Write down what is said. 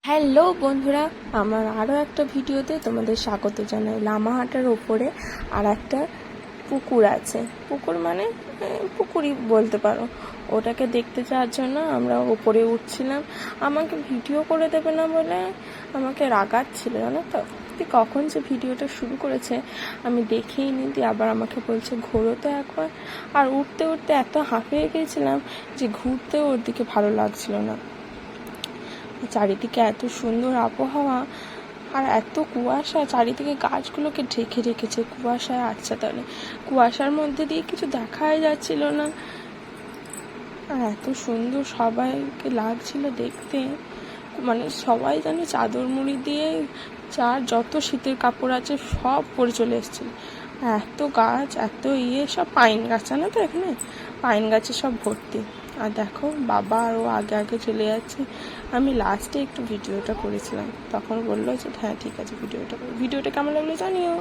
Hello বন্ধুরা, আমার আরও একটা ভিডিওতে তোমাদের স্বাগত জানাই। লামাহাটার ওপরে আর একটা পুকুর আছে, পুকুর মানে পুকুরই বলতে পারো। ওটাকে দেখতে যাওয়ার জন্য আমরা ওপরে উঠছিলাম। আমাকে ভিডিও করে দেবে না বলে আমাকে রাগাচ্ছিল, জানো তো। কখন যে ভিডিওটা শুরু করেছে আমি দেখেই নি, দিয়ে আবার আমাকে বলছে ঘোরো তো একবার। আর উঠতে উঠতে এত হাঁপিয়ে গিয়েছিলাম যে ঘুরতেও ওর দিকে ভালো লাগছিল না। চারিদিকে এত সুন্দর আবহাওয়া আর এত কুয়াশা, চারিদিকে গাছগুলোকে ঢেকে রেখেছে কুয়াশায় আচ্ছাদনে। কুয়াশার মধ্যে দিয়ে কিছু দেখাই যাচ্ছিল না, আর এত সুন্দর সবাইকে লাগছিল দেখতে। মানে সবাই যেন চাদর মুড়ি দিয়ে যার যত শীতের কাপড় আছে সব পরে চলে এসেছিল। এত গাছ, এত সব পাইন গাছ, জানো তো, এখানে পাইন গাছে সব ভর্তি। আর দেখো বাবা আরও আগে আগে চলে যাচ্ছে। আমি লাস্টে একটু ভিডিওটা করেছিলাম, তখন বললো যে হ্যাঁ ঠিক আছে ভিডিওটা কেমন লাগলো জানিও।